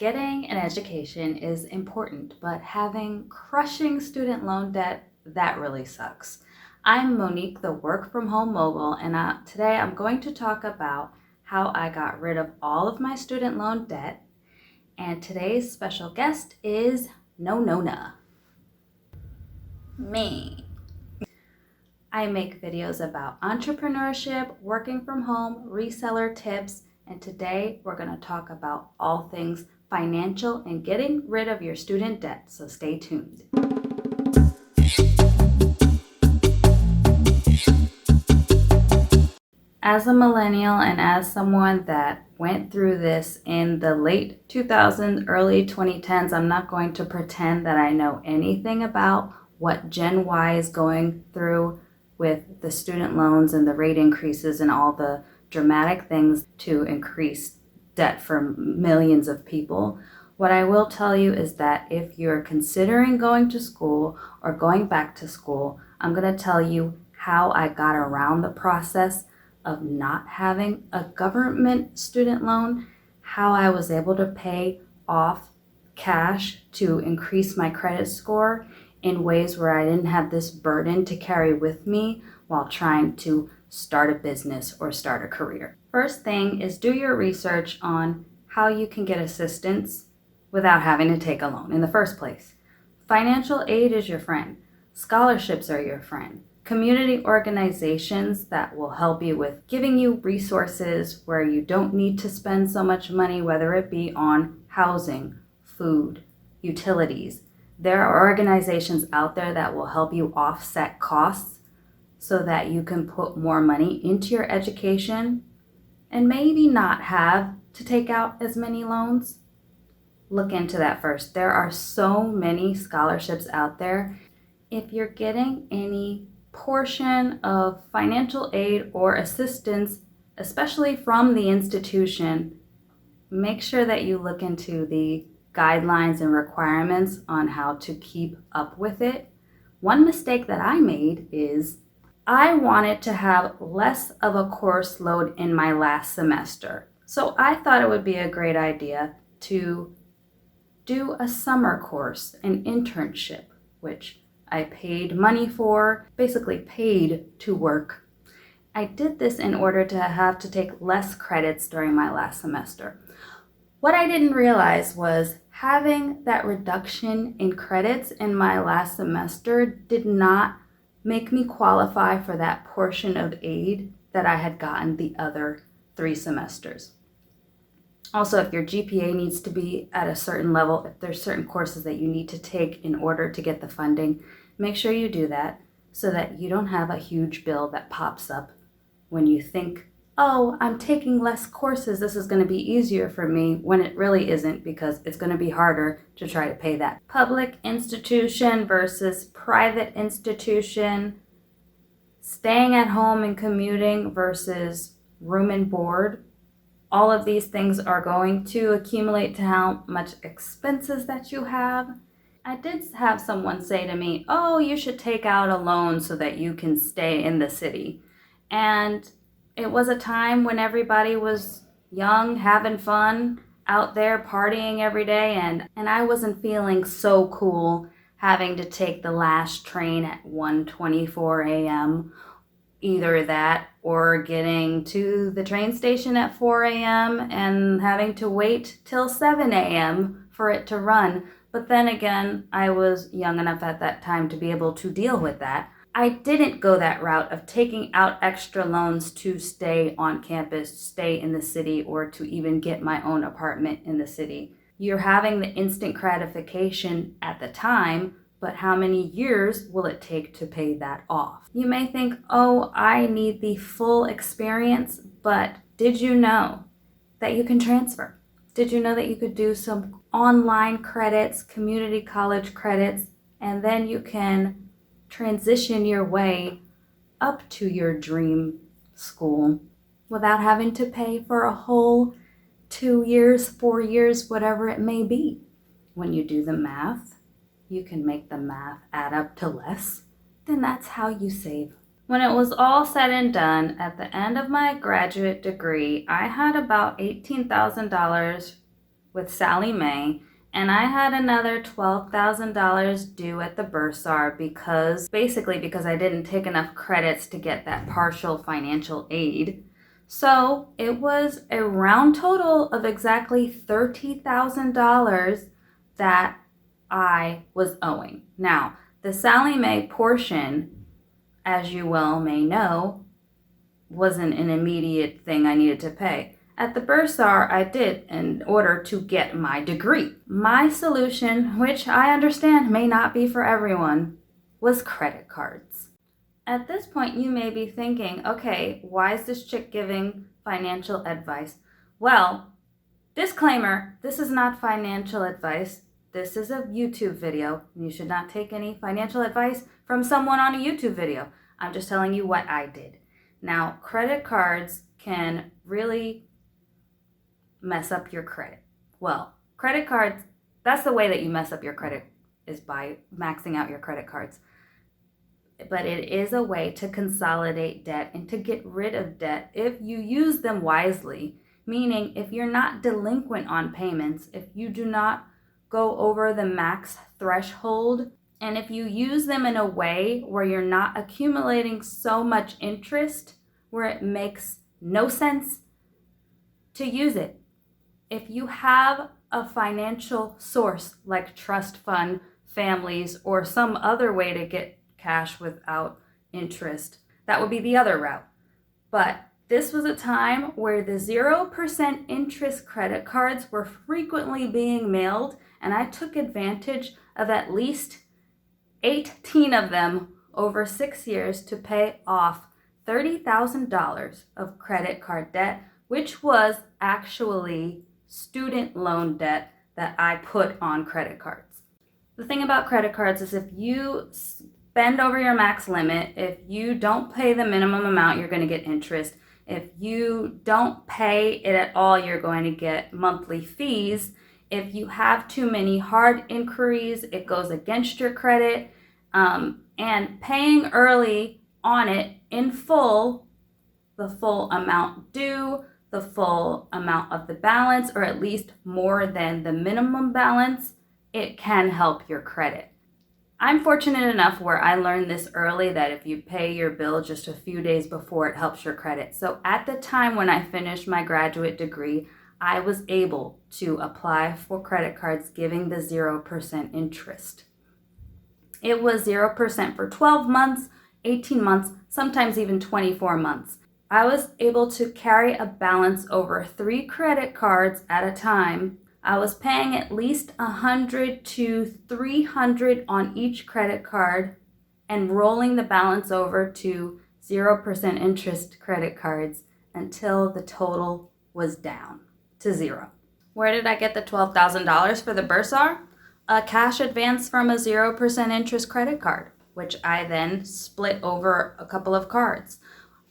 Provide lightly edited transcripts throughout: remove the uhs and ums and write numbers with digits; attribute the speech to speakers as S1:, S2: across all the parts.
S1: Getting an education is important, but having crushing student loan debt, that really sucks. I'm Monique, the work from home mogul, and today I'm going to talk about how I got rid of all of my student loan debt. And today's special guest is Nona. Me. I make videos about entrepreneurship, working from home, reseller tips, and today we're going to talk about all things financial and getting rid of your student debt, so stay tuned. As a millennial and as someone that went through this in the late 2000s, early 2010s, I'm not going to pretend that I know anything about what Gen Y is going through with the student loans and the rate increases and all the dramatic things to increase debt for millions of people. What I will tell you is that if you're considering going to school or going back to school, I'm going to tell you how I got around the process of not having a government student loan, how I was able to pay off cash to increase my credit score in ways where I didn't have this burden to carry with me while trying to start a business or start a career. First thing is do your research on how you can get assistance without having to take a loan in the first place. Financial aid is your friend. Scholarships are your friend. Community organizations that will help you with giving you resources where you don't need to spend so much money, whether it be on housing, food, utilities. There are organizations out there that will help you offset costs so that you can put more money into your education and maybe not have to take out as many loans. Look into that first. There are so many scholarships out there. If you're getting any portion of financial aid or assistance, especially from the institution, make sure that you look into the guidelines and requirements on how to keep up with it. One mistake that I made is I wanted to have less of a course load in my last semester. So I thought it would be a great idea to do a summer course, an internship, which I paid money for, basically paid to work. I did this in order to have to take less credits during my last semester. What I didn't realize was having that reduction in credits in my last semester did not make me qualify for that portion of aid that I had gotten the other 3 semesters. Also, if your GPA needs to be at a certain level, if there's certain courses that you need to take in order to get the funding, make sure you do that so that you don't have a huge bill that pops up when you think, oh, I'm taking less courses, this is going to be easier for me, when it really isn't, because it's going to be harder to try to pay that. Public institution versus private institution, staying at home and commuting versus room and board. All of these things are going to accumulate to how much expenses that you have. I did have someone say to me, oh, you should take out a loan so that you can stay in the city. And it was a time when everybody was young, having fun, out there partying every day, and I wasn't feeling so cool having to take the last train at 1:24 a.m. Either that or getting to the train station at 4 a.m. and having to wait till 7 a.m. for it to run. But then again, I was young enough at that time to be able to deal with that. I didn't go that route of taking out extra loans to stay on campus, stay in the city, or to even get my own apartment in the city. You're having the instant gratification at the time, but how many years will it take to pay that off? You may think, oh, I need the full experience, but did you know that you can transfer? Did you know that you could do some online credits, community college credits, and then you can transition your way up to your dream school without having to pay for a whole 2 years, 4 years, whatever it may be? When you do the math, you can make the math add up to less. Then that's how you save. When it was all said and done, at the end of my graduate degree, I had about $18,000 with Sallie Mae, and I had another $12,000 due at the bursar because I didn't take enough credits to get that partial financial aid. So it was a round total of exactly $30,000 that I was owing. Now, the Sallie Mae portion, as you well may know, wasn't an immediate thing I needed to pay. At the bursar, I did in order to get my degree. My solution, which I understand may not be for everyone, was credit cards. At this point, you may be thinking, okay, why is this chick giving financial advice? Well, disclaimer, this is not financial advice. This is a YouTube video. You should not take any financial advice from someone on a YouTube video. I'm just telling you what I did. Now, credit cards can really mess up your credit. Well, credit cards, that's the way that you mess up your credit, is by maxing out your credit cards. But it is a way to consolidate debt and to get rid of debt if you use them wisely. Meaning, if you're not delinquent on payments, if you do not go over the max threshold, and if you use them in a way where you're not accumulating so much interest where it makes no sense to use it. If you have a financial source like trust fund, families, or some other way to get cash without interest, that would be the other route. But this was a time where the 0% interest credit cards were frequently being mailed, and I took advantage of at least 18 of them over 6 years to pay off $30,000 of credit card debt, which was actually student loan debt that I put on credit cards. The thing about credit cards is if you spend over your max limit, if you don't pay the minimum amount, you're going to get interest. If you don't pay it at all, you're going to get monthly fees. If you have too many hard inquiries, it goes against your credit. And paying early on it in full, the full amount due, the full amount of the balance, or at least more than the minimum balance, it can help your credit. I'm fortunate enough where I learned this early that if you pay your bill just a few days before, it helps your credit. So at the time when I finished my graduate degree, I was able to apply for credit cards giving the 0% interest. It was 0% for 12 months, 18 months, sometimes even 24 months. I was able to carry a balance over 3 credit cards at a time. I was paying at least $100 to $300 on each credit card and rolling the balance over to 0% interest credit cards until the total was down to 0. Where did I get the $12,000 for the bursar? A cash advance from a 0% interest credit card, which I then split over a couple of cards.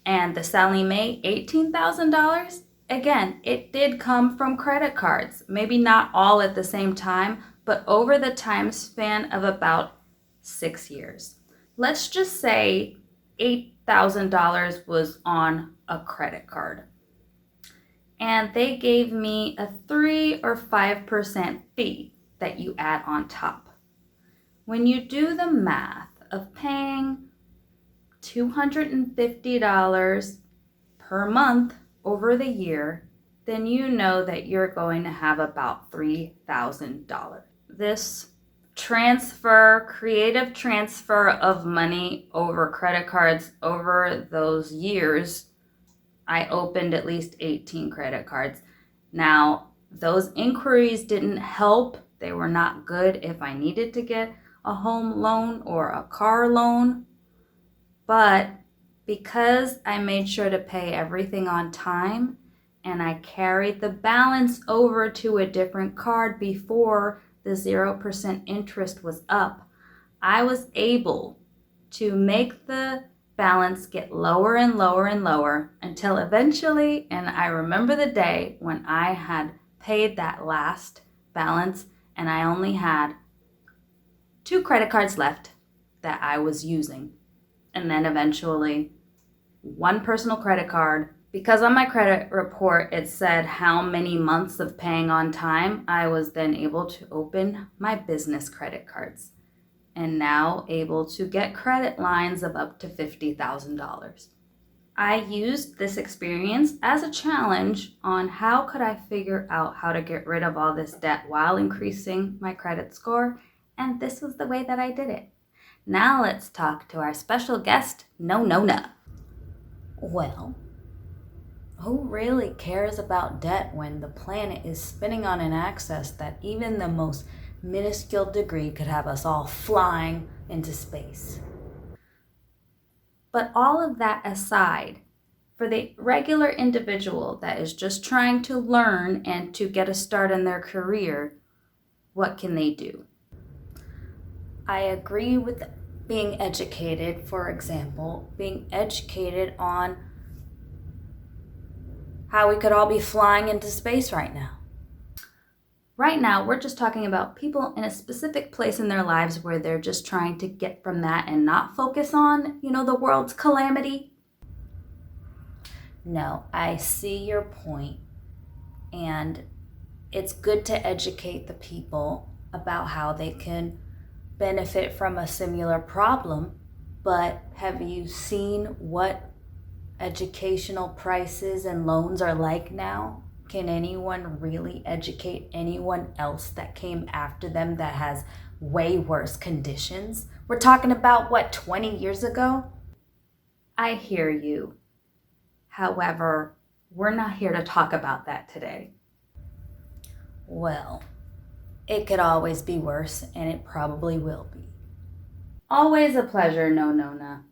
S1: And the Sallie Mae $18,000, again, it did come from credit cards. Maybe not all at the same time, but over the time span of about 6 years. Let's just say $8,000 was on a credit card. And they gave me a 3 or 5% fee that you add on top. When you do the math of paying $250 per month over the year, then you know that you're going to have about $3,000. This creative transfer of money over credit cards over those years, I opened at least 18 credit cards. Now, those inquiries didn't help. They were not good if I needed to get a home loan or a car loan. But because I made sure to pay everything on time and I carried the balance over to a different card before the 0% interest was up, I was able to make the balance get lower and lower and lower until eventually, and I remember the day when I had paid that last balance and I only had 2 credit cards left that I was using. And then eventually 1 personal credit card Because on my credit report it said how many months of paying on time, I was then able to open my business credit cards and now able to get credit lines of up to $50,000. I used this experience as a challenge on how could I figure out how to get rid of all this debt while increasing my credit score, and this was the way that I did it. Now let's talk to our special guest, Nona. Well, who really cares about debt when the planet is spinning on an axis that even the most minuscule degree could have us all flying into space? But all of that aside, for the regular individual that is just trying to learn and to get a start in their career, what can they do? I agree with being educated, for example, being educated on how we could all be flying into space right now. Right now, we're just talking about people in a specific place in their lives where they're just trying to get from that and not focus on, the world's calamity. No, I see your point, and it's good to educate the people about how they can benefit from a similar problem, but have you seen what educational prices and loans are like now? Can anyone really educate anyone else that came after them that has way worse conditions? We're talking about, 20 years ago? I hear you. However, we're not here to talk about that today. Well, it could always be worse, and it probably will be. Always a pleasure, Nona.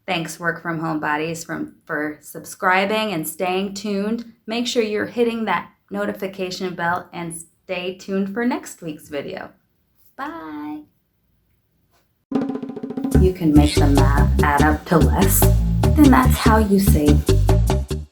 S1: Thanks, Work From Home Bodies, for subscribing and staying tuned. Make sure you're hitting that notification bell and stay tuned for next week's video. Bye. You can make the math add up to less, then that's how you save.